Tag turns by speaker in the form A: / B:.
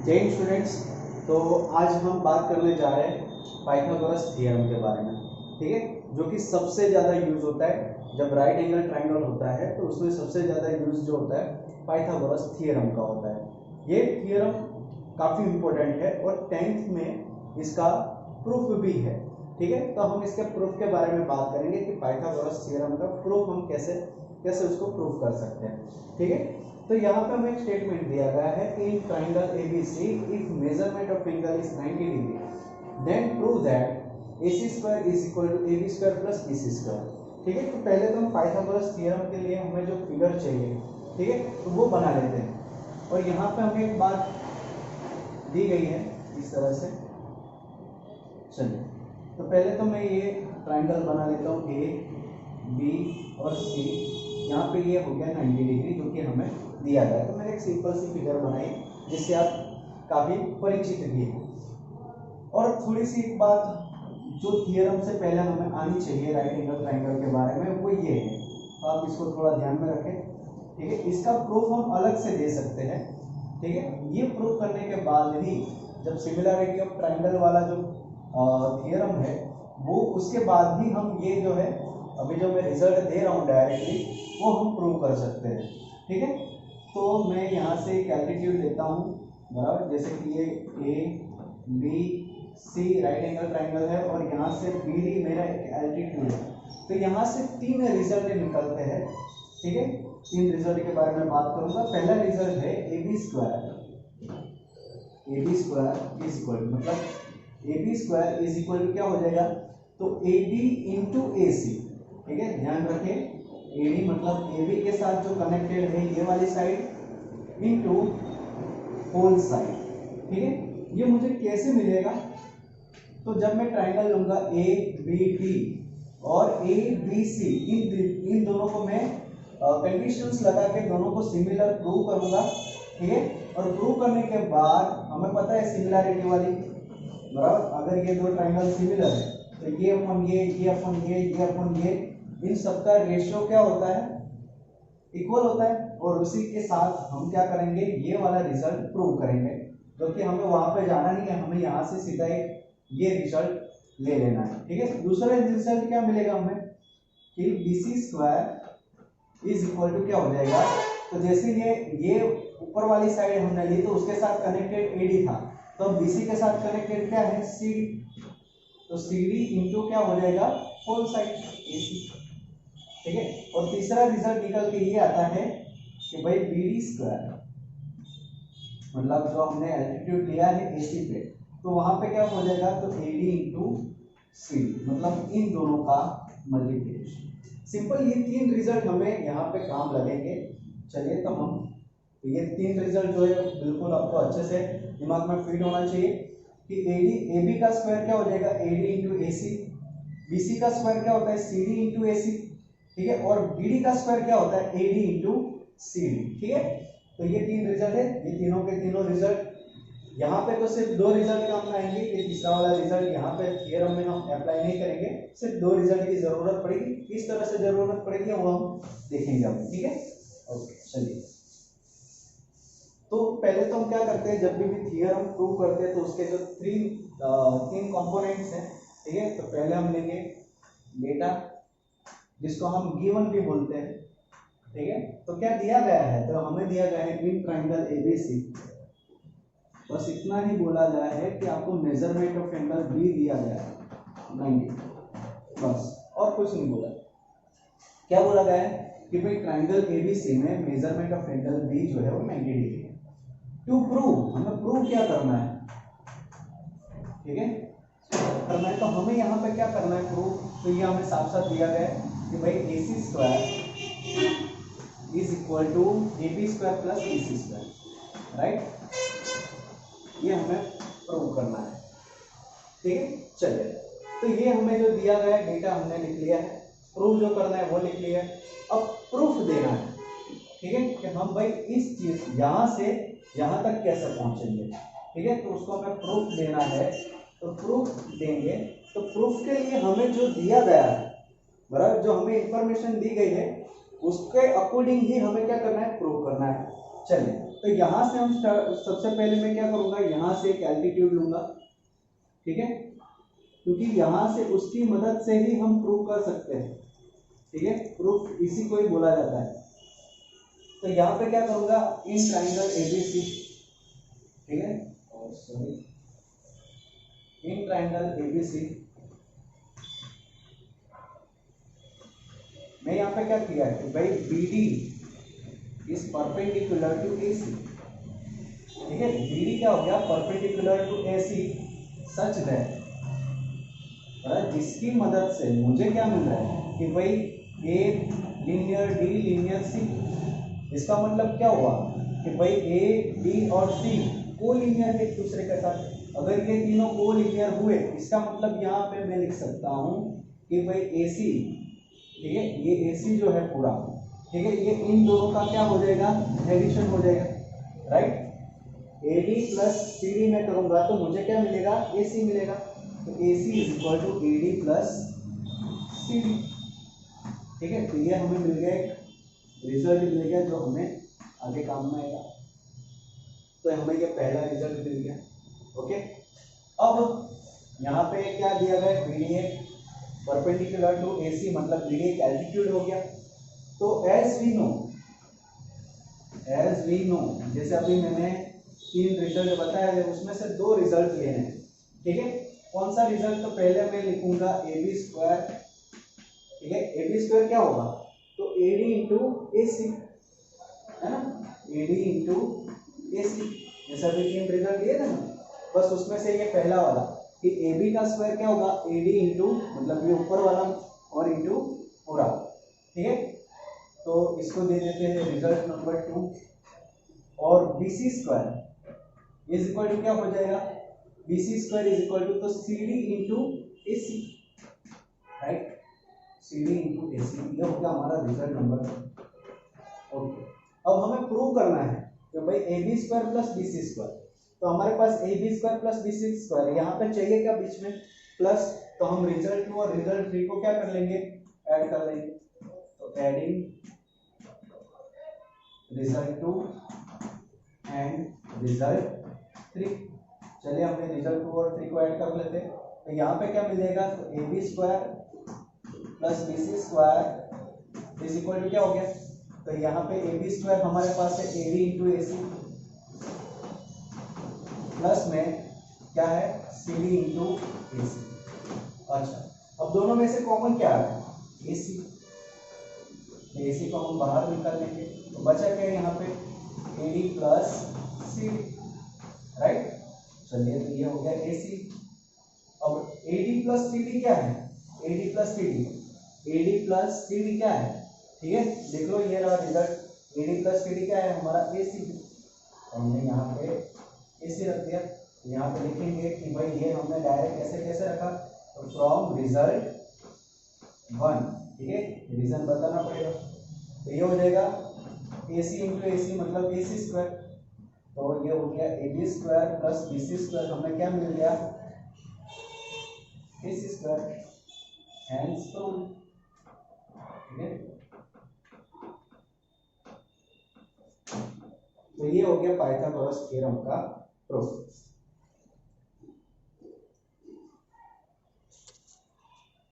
A: जय हिंद स्टूडेंट्स। तो आज हम बात करने जा रहे हैं पाइथागोरस थ्योरम के बारे में, ठीक है, जो कि सबसे ज़्यादा यूज होता है जब राइट एंगल ट्रायंगल होता है, तो उसमें सबसे ज़्यादा यूज जो होता है पाइथागोरस थ्योरम का होता है। ये थ्योरम काफ़ी इम्पोर्टेंट है और 10th में इसका प्रूफ भी है, ठीक है। तो हम इसके प्रूफ के बारे में बात करेंगे कि पाइथागोरस थ्योरम का प्रूफ हम कैसे उसको प्रूफ कर सकते हैं, ठीक है। तो यहाँ पे हमें एक स्टेटमेंट दिया गया है कि in triangle ABC if measurement of angle is 90 degree then prove that AC square is equal to AB square plus BC square, ठीक है। तो पहले तो हम पाइथागोरस थ्योरम के लिए हमें जो फिगर चाहिए, ठीक है, तो वो बना लेते हैं। और यहाँ पे हमें एक बात दी गई है इस तरह से, चलिए। तो पहले तो मैं ये ट्राइंगल बना लेता हूँ A, B और C। यहाँ पे ये हो गया 90 डिग्री जो कि हमें दिया गया है। तो मैंने एक सिंपल सी फिगर बनाई जिससे आप काफ़ी परिचित भी हैं। और थोड़ी सी एक बात जो थियरम से पहले हमें आनी चाहिए राइट एंगल ट्राइंगल के बारे में, वो ये है, तो आप इसको थोड़ा ध्यान में रखें, ठीक है। इसका प्रूफ हम अलग से दे सकते हैं, ठीक है। ये प्रूफ करने के बाद ही जब सिमिलरिटी ऑफ ट्राइंगल वाला जो थियरम है वो, उसके बाद ही हम ये जो है अभी जो मैं रिजल्ट दे रहा हूँ डायरेक्टली वो हम प्रूव कर सकते हैं, ठीक है। तो मैं यहाँ से एक एल्टीट्यूड लेता हूँ, बराबर, जैसे कि ये ABC राइट एंगल ट्राइंगल है और यहाँ से BD मेरा एक एल्टीट्यूड है। तो यहाँ से 3 रिजल्ट निकलते हैं, ठीक है। 3 रिजल्ट के बारे में बात करूँगा। पहला रिजल्ट है AB स्क्वायर इज इक्वल, मतलब AB square is equal to क्या हो जाएगा, तो AD इंटू AC, ठीक है। ध्यान रखें, AD मतलब AB के साथ जो कनेक्टेड है ये वाली साइड इंटू होल साइड, ठीक है। ये मुझे कैसे मिलेगा, तो जब मैं ट्राइंगल लूंगा ABD और ABC, इन दोनों को मैं कंडीशंस लगा के दोनों को सिमिलर प्रूव करूंगा, ठीक है। और प्रूव करने के बाद हमें पता है सिमिलरिटी वाली, बराबर, अगर ये दो ट्राइंगल सिमिलर है तो ये अपन ये अपन ये अपन ये, इन सबका रेशियो क्या होता है, इक्वल होता है। और उसी के साथ हम क्या करेंगे, ये वाला रिजल्ट प्रूव करेंगे, क्योंकि हमें वहां पे जाना नहीं है, हमें यहाँ से सीधा ये रिजल्ट ले लेना है, ठीक है। दूसरा रिजल्ट क्या मिलेगा हमें कि BC square is equal to क्या हो जाएगा, तो जैसे ये ऊपर वाली साइड हमने ली तो उसके साथ कनेक्टेड AD था, तो BC के साथ कनेक्टेड क्या है CD, तो CD इंटू क्या हो जाएगा होल साइड AC, ठीक है। और तीसरा रिजल्ट निकल के ये आता है कि भाई BD स्क्वायर, मतलब जो हमने एल्टीट्यूड लिया है AC पे, तो वहां पे क्या हो जाएगा, तो AD इंटू CD, मतलब इन दोनों का मल्टीप्लिकेशन। सिंपल, ये 3 रिजल्ट हमें यहाँ पे काम लगेंगे। चलिए, तो हम ये 3 रिजल्ट जो है बिल्कुल आपको अच्छे से दिमाग में फिट होना चाहिए कि AB का स्क्वायर क्या हो जाएगा, AD इंटू AC, BC का स्क्वायर क्या होता है, CD इंटू AC, ठीक है। और BD का स्क्वायर क्या होता है, AD इंटू CD, ठीक है। तो ये 3 रिजल्ट है, ये तीनों के तीनों रिजल्ट। यहाँ पे तो सिर्फ 2 रिजल्ट काम आएंगे, ये तीसरा वाला रिजल्ट यहाँ पे थ्योरम में हम अप्लाई नहीं करेंगे, सिर्फ 2 रिजल्ट की जरूरत पड़ेगी। किस तरह से जरूरत पड़ेगी वो हम देखेंगे अब, ठीक है। ओके, चलिए। तो पहले तो हम क्या करते हैं, जब भी थ्योरम प्रूव करते हैं तो उसके जो 3 कंपोनेंट्स हैं, ठीक है। तो पहले हम लेंगे डेटा, जिसको हम गिवन भी बोलते हैं, ठीक है। तो क्या दिया गया है, तो हमें दिया गया है इन ट्राइंगल ABC, बस इतना ही बोला गया है कि आपको मेजरमेंट ऑफ एंगल B दिया गया है 90, बस, और कुछ नहीं बोला। क्या बोला गया है कि भाई ट्राइंगल ABC में मेजरमेंट ऑफ एंगल B जो है वो 90 डिग्री है। टू प्रूव, हमें प्रूव क्या करना है, ठीक है, करना है। तो हमें यहाँ पे क्या करना है प्रूव, तो ये हमें साफ साफ दिया गया है कि भाई AC square is equal to AB square plus BC square, right. ये हमें प्रूव करना है, ठीक है। चलिए, तो ये हमें जो दिया गया है डेटा हमने लिख लिया है, प्रूव जो करना है वो लिख लिया है। अब प्रूफ देना है, ठीक है, कि हम भाई इस चीज यहाँ से यहाँ तक कैसे पहुंचेंगे, ठीक है। तो उसको हमें प्रूफ देना है, तो प्रूफ देंगे। तो प्रूफ के लिए हमें जो दिया गया है, बराबर, जो हमें इंफॉर्मेशन दी गई है उसके अकॉर्डिंग ही हमें क्या करना है, प्रूव करना है। चलिए, तो यहाँ से हम सबसे पहले मैं क्या करूंगा, यहाँ से एक एल्टीट्यूड लूंगा, ठीक है, क्योंकि यहाँ से उसकी मदद से ही हम प्रूव कर सकते हैं, ठीक है, प्रूफ इसी को ही बोला जाता है। तो यहाँ पे क्या करूंगा, इन ट्राइंगल एबीसी, ठीक है, सॉरी, इन ट्राइंगल एबीसी मैं यहाँ पे क्या किया है कि भाई BD is perpendicular to AC, ठीक है, BD क्या हो गया, perpendicular to AC such that, जिसकी मदद से मुझे क्या मिल रहा है कि भाई A linear, D linear, C। इसका मतलब क्या हुआ कि भाई A, D और C को लीनियर एक दूसरे के साथ। अगर ये तीनों को लीनियर हुए, इसका मतलब यहाँ पे मैं लिख सकता हूँ कि भाई AC, ठीक है, ये AC जो है पूरा, ठीक है, ये इन दोनों का क्या हो जाएगा, एडिशन हो जाएगा, राइट। AD प्लस CD में करूंगा तो मुझे क्या मिलेगा, AC मिलेगा। तो AC is equal to AD plus CD, ठीक है। तो ये हमें मिल गया, एक रिजल्ट मिल गया जो हमें आगे काम में आएगा। तो हमें ये पहला रिजल्ट मिल गया, ओके। अब यहाँ पे क्या दिया गया, BD परपेंडिकुलर टू AC, मतलब BD एक एल्टीट्यूड हो गया। तो एज वी नो, जैसे अभी मैंने 3 रिजल्ट बताए थे, उसमें से 2 रिजल्ट लेने हैं, ठीक है। कौन सा रिजल्ट, तो पहले मैं लिखूंगा AB स्क्वायर, ठीक है। AB स्क्वायर क्या होगा, तो AD इंटू AC, है ना, AD इंटू AC, जैसे अभी 3 रिजल्ट दिए थे ना, बस उसमें से ये पहला वाला कि AB का स्क्वायर क्या होगा, AD इंटू, मतलब ये ऊपर वाला और इंटू पूरा, ठीक है। तो इसको दे देते हैं रिजल्ट नंबर 2। और BC square is equal to क्या हो जाएगा, BC square is equal to, तो CD into AC, right, CD into AC, ये हो गया हमारा रिजल्ट नंबर 2, ओके। अब हमें प्रूव करना है कि भाई AB square plus BC square, तो हमारे पास AB square plus BC square, यहाँ पे चाहिए क्या बीच में, प्लस, तो हम रिजल्ट 2 और रिजल्ट 3 को क्या कर लेंगे, ऐड कर लेंगे। तो एडिंग रिजल्ट 2 एंड रिजल्ट 3, चलिए हमने रिजल्ट 2 और 3 को ऐड कर लेते हैं। तो यहाँ पे क्या मिल जाएगा, तो AB square plus BC square is equal to क्या हो गया, तो यहाँ पे AB स्क्वायर हमारे पास है AD इंटू AC, प्लस में क्या है CD इंटू AC। अच्छा, अब दोनों में से कॉमन क्या है, AC, AC को हम बाहर निकाल लेंगे, तो बचा क्या यहाँ पे AD प्लस CD, राइट। चलिए, तो ये हो गया AC। अब AD प्लस CD क्या है, AD प्लस CD क्या है, ठीक है, देख लो, ये रहा रिजल्ट, AD प्लस CD क्या है हमारा AC, हमने यहाँ पे AC रख दिया। यहाँ पे लिखेंगे कि भाई ये हमने डायरेक्ट कैसे रखा, तो फ्रॉम रिजल्ट 1, ठीक है, रीजन बताना पड़ेगा। तो ये हो जाएगा AC इंटू AC, मतलब AC स्क्वायर, तो ये हो गया AB square plus BC square, हमें क्या मिल गया, AC स्क्वायर, हैंस प्रूव, ठीक है। तो ये हो गया पाइथागोरस थ्योरम का प्रूफ।